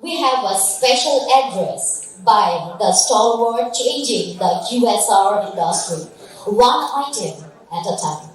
we have a special address by the stalwart changing the QSR industry, one item at a time.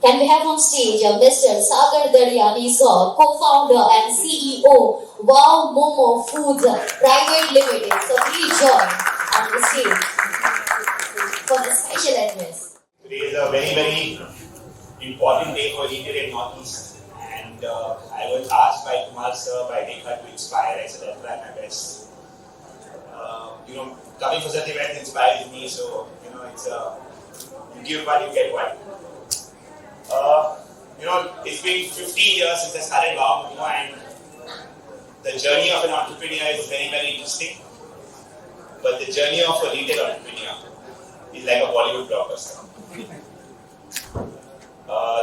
Can we have on stage Mr. Sagar Daryani sir, co-founder and CEO, Wow Momo Foods Private Limited. So please join on the stage for the special address. Today is a very, very important day for India and Northeast. And I was asked by Kumar sir, by Rekha to inspire. I said, I'll try my best. Coming for such events inspires me. So, it's you give one, you get one. It's been 15 years since I started Wow Momo, and the journey of an entrepreneur is very, very interesting. But the journey of a retail entrepreneur is like a Bollywood blockbuster.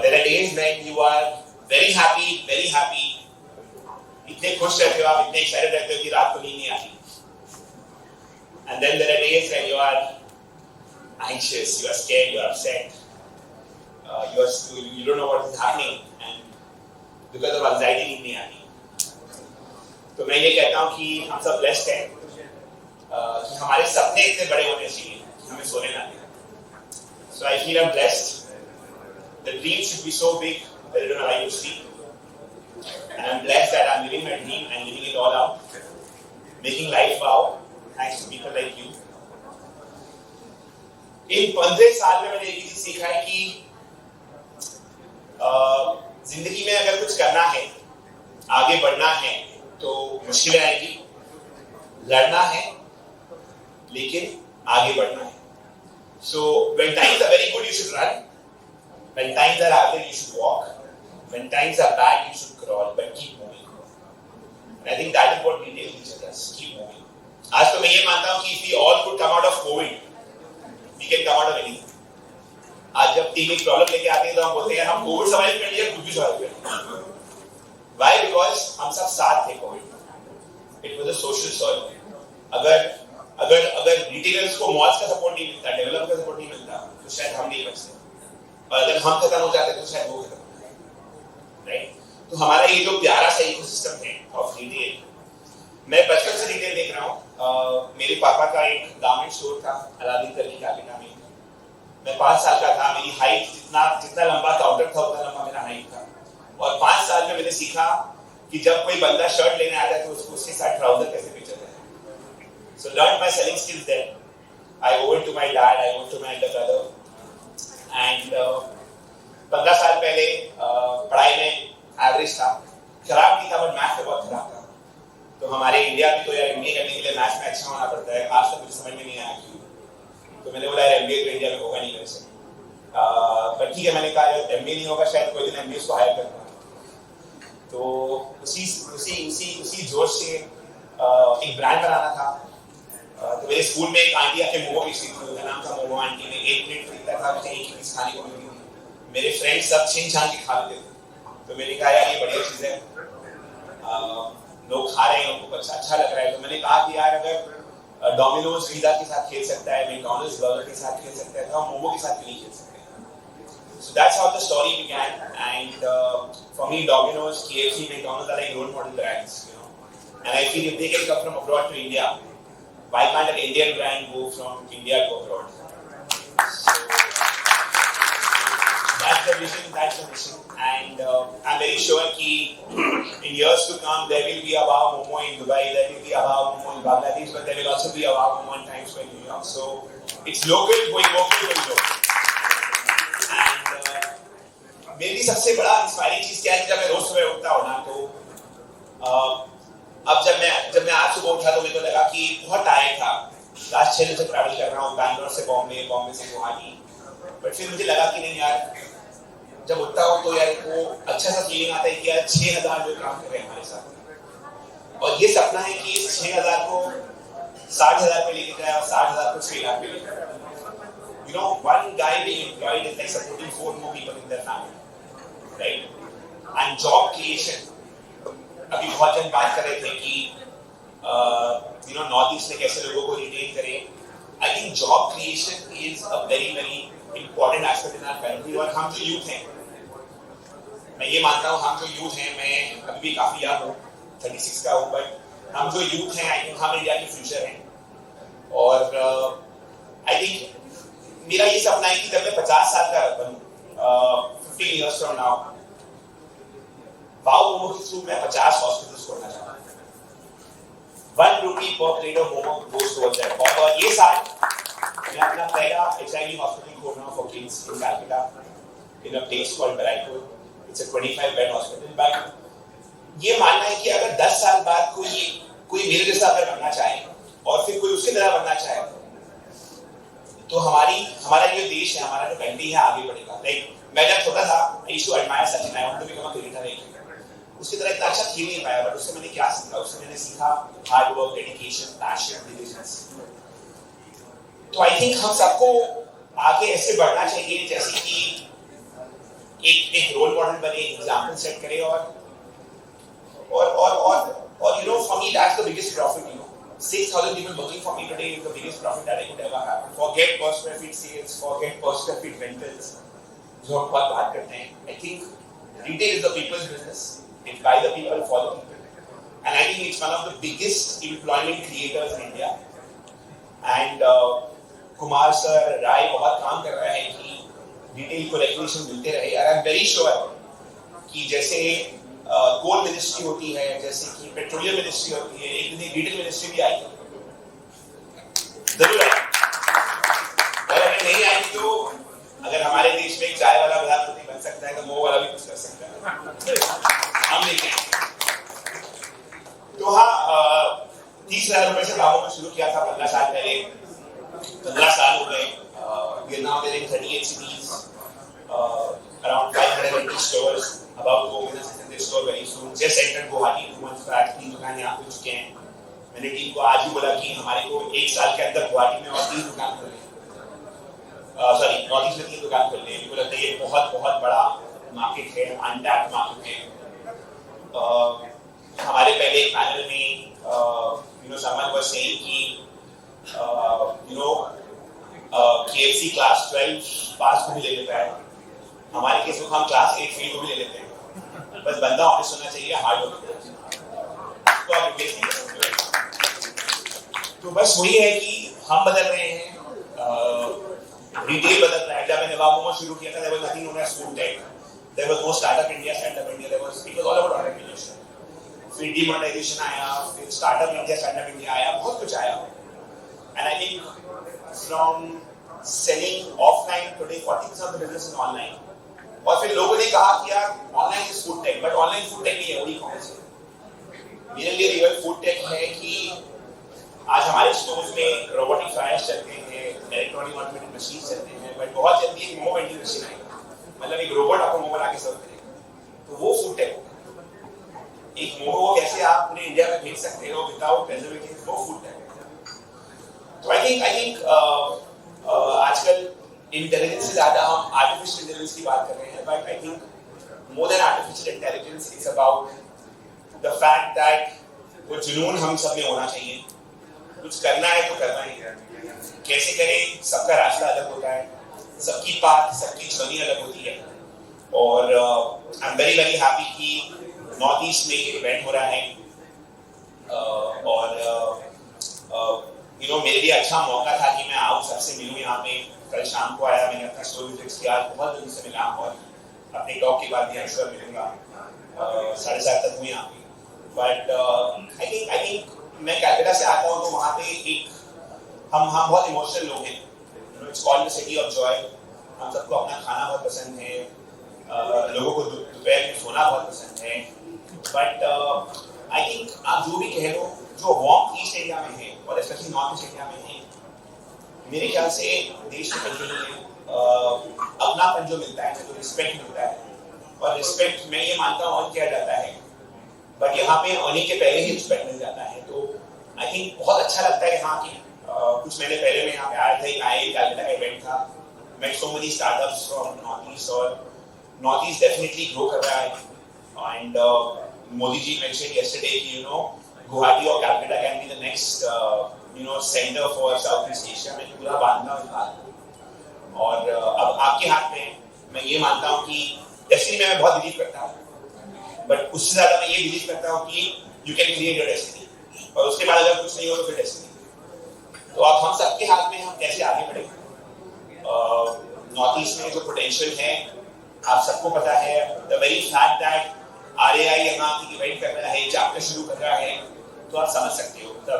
There are days when you are very happy, इतने खुश रहते हो आप, इतने excited रहते हो कि रात को नींद नहीं आती. And then there are days when you are anxious, you are scared, you are upset, you don't know what is happening, and because of anxiety नींद नहीं आती. तो मैं ये कहता हूँ कि हम सब blessed हैं कि हमारे सपने इतने बड़े होने चाहिए कि हमें सोने ना दें. So I feel I'm blessed. The dream should be so big that I don't know how you sleep. And I'm blessed that I'm living my dream and living it all out. Making life wow, thanks to people like you. इन 15 साल में मैंने एक चीज सीखा है कि जिंदगी में अगर कुछ करना है, आगे बढ़ना है, तो मुश्किलें आएंगी, लड़ना है, लेकिन आगे बढ़ना है. So when times are very good, you should run. When times are average, you should walk. When times are bad, you should crawl, but keep moving. And I think that is what retail teaches us. Keep moving. आज तो मैं ये मानता हूँ कि if we all could come out of COVID, we can come out of anything. आज जब team एक प्रॉब्लम लेके आती है तो हम बोलते हैं हम कोविड सर्वाइव कर लिया, कुछ भी सर्वाइव कर लिया. Why? Because हम सब साथ थे Covid. It was a social solve. अगर रिटेलर्स को मॉल्स का सपोर्ट नहीं मिलता, डेवलपर का सपोर्ट नहीं मिलता, तो शायद हम नहीं बचते. और अगर हम खत्म हो जाते तो शायद वो खत्म हो जाए. राइट? तो हमारा ये जो प्यारा सा इकोसिस्टम है ऑफ रिटेल, मैं बचपन से रिटेल देख रहा हूँ. मेरे पापा का एक गारमेंट स्टोर था अलादीन करके कैपिटा में. मैं 5 साल का था, मेरी हाइट जितना लंबा काउंटर था उतना लंबा मेरा हाइट था. और 5 साल में मैंने सीखा कि जब कोई बंदा शर्ट लेने आता है तो उसके साथ ट्राउजर कैसे बेचा जाए. So learned my selling skills then. I owe it to my dad, I owe it to my elder brother. And 15 साल पहले पढ़ाई में एवरेज था, खराब नहीं था, बट मैथ में बहुत खराब था. तो हमारे इंडिया में तो यार एमबीए करने के लिए मैथ में अच्छा होना पड़ता है. आज तक मुझे समझ में नहीं आया क्यों. तो मैंने बोला यार एमबीए तो इंडिया में होगा नहीं मेरे से. पर ठीक है, मैंने कहा एमबीए नहीं होगा, शायद कोई दिन एमबीए को हायर करूंगा. तो उसी जोश से एक ब्रांड बनाना था. तो मेरे स्कूल में एक आंटी आके मोमो बेचती थी, उनका नाम था मोमो आंटी. में एक प्लेट खरीदता था, मुझे एक ही पीस खाने को मिलती थी. मेरे फ्रेंड्स सब छीन छान के खा लेते थे. तो मैंने कहा यार ये बढ़िया चीज है, लोग खा रहे हैं, उनको अच्छा लग रहा है. तो मैंने कहा कि यार अगर डोमिनोज पिज़्ज़ा के साथ खेल सकता है, मैकडॉनल्ड्स बर्गर के साथ खेल सकता है, तो हम मोमो के साथ क्यों नहीं खेल सकते. So that's how the story began. And for me, Domino's, KFC, McDonald's are like role model brands, And I feel if they can come from abroad to India, why can't an Indian brand go from India to abroad? So that's the vision, and I'm very sure that in years to come there will be a Wow Momo in Dubai, there will be a Wow Momo in Bangladesh, but there will also be a Wow Momo in Times Square, New York. So it's local going local. And मेरी सबसे बड़ा inspiring चीज क्या है कि जब मैं रोज सुबह उठता हूँ ना, तो अब जब मैं आज सुबह उठा तो मेरे को लगा कि बहुत टायर्ड था. लास्ट 6 दिन से ट्रैवल कर रहा हूँ, बैंगलोर से बॉम्बे, बॉम्बे से गुवाहाटी. बट फिर मुझे लगा कि नहीं यार, जब उठता हूँ तो यार वो अच्छा सा फीलिंग आता है कि यार 6000 लोग काम कर रहे हैं हमारे साथ. और ये सपना है कि इस 6000 को 60,000 पे लेके जाए और 60,000 को 6 लाख पे लेके जाए. One guy being employed is like supporting 4 more people in their family, right? And job creation. अभी बहुत जन बात कर रहे थे कि नॉर्थ ईस्ट में कैसे लोगों को रिटेन करें. I think job creation is a very very important aspect in our country. और हम जो यूथ हैं, मैं ये मानता हूँ हम जो यूथ हैं, मैं अभी भी काफी यंग हूँ, 36 का हूँ, बट हम जो यूथ हैं, आई थिंक हम इंडिया के फ्यूचर हैं। और आई थिंक मेरा ये सपना है कि जब मैं 50 साल का बनूं, 15 years from now, wow momo के थ्रू मैं 50 हॉस्पिटल्स खोलना चाहता हूँ। 1 rupee per plate of momo goes towards that। और ये साल मैं अपना पहला HIV हॉस्पिटल खोल रहा हूँ for kids in Calcutta in a place called Baraipur। It's a 25-bed hospital। But ये मानना है कि अगर 10 साल बाद कोई मेरे जैसा अगर बनना चाहे और फिर कोई उसकी तरह बनना चाहे, तो हमारा जो देश है, हमारा जो कंट्री है, आगे बढ़ेगा। लाइक मैं जब छोटा था, I used to admire Sachin, I wanted to become a cricketer। उसकी तरह इतना अच्छा खेल नहीं पाया, बट उससे मैंने क्या सीखा? उससे मैंने सीखा hard work, dedication, passion, diligence. तो आई थिंक हम सबको आगे ऐसे बढ़ना चाहिए जैसे कि एक रोल मॉडल बने, एग्जाम्पल सेट करे। और you know, for me that's the biggest profit, you know। 6,000 people working for me today is the biggest profit that I could ever have। Forget per square feet sales, forget per square feet rentals, जो हम बहुत बात करते हैं। I think retail is the people's business। It's by the people for the people, and I think it's one of the biggest employment creators in India। And Kumar sir, Rai बहुत काम कर रहा है कि रिटेल को रेगुलेशन मिलते रहे। और आई एम वेरी श्योर कि जैसे कोल मिनिस्ट्री होती है, जैसे कि पेट्रोलियम मिनिस्ट्री होती है, एक दिन रिटेल मिनिस्ट्री भी आएगी, जरूर आएगी। और अगर नहीं आएगी तो अगर हमारे देश में एक चाय वाला प्रधानमंत्री बन सकता है तो मोह वाला भी कुछ कर सकता है। हम लेके आएंगे। तो हाँ, 30,000 रुपए से गाँवों में शुरू किया था 15 साल पहले। 15 साल हो गए। We are now there in 38 cities, around 580 stores, about to open a 600 store very soon। Just entered Guwahati 2 months back, 3 दुकान यहाँ खुल चुके हैं। मैंने टीम को आज ही बोला कि हमारे को 1 साल के अंदर गुवाहाटी में और 3 दुकान खोलनी है। सॉरी, नॉर्थ ईस्ट में 3 दुकान खोलनी है। मुझे लगता है ये बहुत बहुत बड़ा मार्केट है, अनटैप्ड मार्केट है। हमारे पहले एक पैनल में someone was saying कि KFC क्लास 12 पास को भी ले लेता है। हमारे केस में हम क्लास 8 फेल को भी ले लेते हैं। बस बंदा ऑनेस्ट होना चाहिए, हार्ड वर्क तो आप रिप्लेस नहीं कर सकते। तो बस वही है कि हम बदल रहे हैं, रिटेल बदल रहा है। जब मैंने वाओ मोमो शुरू किया था, there was nothing known as food tech, there was no startup India, it was all about entrepreneurship। फिर डिमोनेटाइजेशन आया, फिर स्टार्टअप इंडिया, स्टैंडअप इंडिया आया, बहुत कुछ आया। And I think from selling offline today 40% of the business is online। और फिर लोगों ने कहा कि यार online is food tech, but online food tech नहीं है, वही कौन से। मेरे लिए रियल फूड टेक है कि आज हमारे स्टोर्स में रोबोटिक फ्रायर्स चलते हैं, इलेक्ट्रॉनिक ऑटोमेटेड मशीन चलते हैं, बट बहुत जल्दी एक मोमो वेंडिंग मशीन आएगी, मतलब एक रोबोट आपको मोमो ला के सर्व करेगा, तो वो फूड टेक होगा। एक मोमो को कैसे आप पूरे इंडिया में भेज सकते हो विदाउट प्रिजर्वेटिव, वो फूड टेक। तो आई थिंक आजकल इंटेलिजेंस से ज्यादा हम आर्टिफिशियल इंटेलिजेंस की बात कर रहे हैं, but I think more than artificial intelligence it's about the fact that वो जुनून हम सब में होना चाहिए। कुछ करना है तो करना ही है, कैसे करें, सबका रास्ता अलग होता है, सबकी बात, सबकी छवि अलग होती है। और I am very very happy कि नॉर्थ ईस्ट में ये इवेंट हो रहा है। और मेरे लिए अच्छा मौका था कि मैं आऊँ, सबसे मिलूँ यहाँ पे। कल शाम को आया, मैंने अपना स्टोरी फिक्स किया, बहुत दिन से मिला और अपने टॉक के बाद भी अक्सर मिलूंगा। 7:30 तक हूँ यहाँ पे। बट आई थिंक मैं कैलकाटा से आता हूँ, तो वहाँ पे एक हम बहुत इमोशनल लोग हैं। It's called the city of Joy. हम सबको अपना खाना बहुत पसंद है, लोगों को दोपहर में सोना बहुत पसंद है। बट आई थिंक आप जो भी कह लो, जो वार्म ईस्ट इंडिया में है और स्पेशली नॉर्थ ईस्ट इंडिया में है, मेरे ख्याल से देश में अपनापन जो मिलता है, जो रिस्पेक्ट मिलता है, और रिस्पेक्ट मैं ये मानता हूँ अर्न किया जाता है, बट यहाँ पे होने के पहले ही रिस्पेक्ट मिल जाता है। तो आई थिंक बहुत अच्छा लगता है यहाँ की। कुछ महीने पहले मैं यहाँ पे आया था, एक कैलकाटा का इवेंट था, met so many startups from Northeast, और Northeast definitely grow कर रहा है। And Modi ji mentioned yesterday कि Guwahati और Calcutta can be the next center for Southeast Asia में पूरा बांधना है। और अब आपके हाथ में, मैं ये मानता हूँ कि डेस्टिनी में मैं बहुत बिलीव करता हूँ, बट उससे ज्यादा मैं ये बिलीव करता हूँ कि you can create your destiny. और उसके बाद अगर कुछ नहीं हो तो फिर डेस्टिनी। तो अब हम सबके हाथ में हम कैसे आगे बढ़े। नॉर्थ ईस्ट में जो पोटेंशियल है आप सबको पता है। The very fact that RAI यहाँ की इवेंट कर रहा है, चैप्टर शुरू कर रहा है, तो आप समझ सकते हो। तब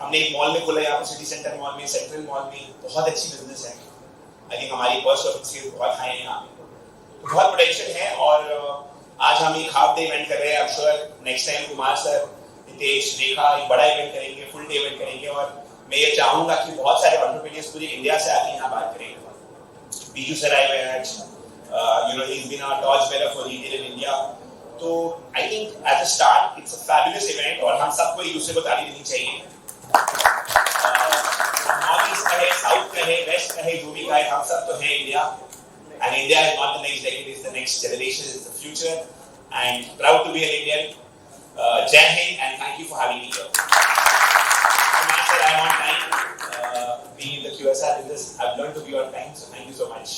हमने एक मॉल में खोला यहाँ पर, सिटी सेंटर मॉल में, सेंट्रल मॉल में, बहुत अच्छी बिजनेस है। आई थिंक हमारी पर्स ऑफ सेल्स बहुत हाई है यहाँ पे, तो बहुत पोटेंशियल है। और आज हम एक हाफ डे इवेंट कर रहे हैं। I am sure next time Kumar sir, Nitesh, Rekha एक बड़ा इवेंट करेंगे, फुल डे इवेंट करेंगे। और मैं ये चाहूंगा कि बहुत सारे एंटरप्रेन्योर्स पूरे इंडिया से आके यहाँ बात करेंगे। बीजू सर आए हुए हैं, he's been our torchbearer for retail in India. तो I think at the start it's a fabulous event और हम सबको एक दूसरे को ताली देनी चाहिए। नॉर्थ ईस्ट का है, साउथ का है, वेस्ट का है, जो भी का है, हम सब तो है India. And India is not the next decade, it's the next generation, it's the future. And proud to be an Indian. Jai Hind and thank you for having me here. Kumar sir, I'm on time. Being in the QSR business, I've learned to be on time, so thank you so much.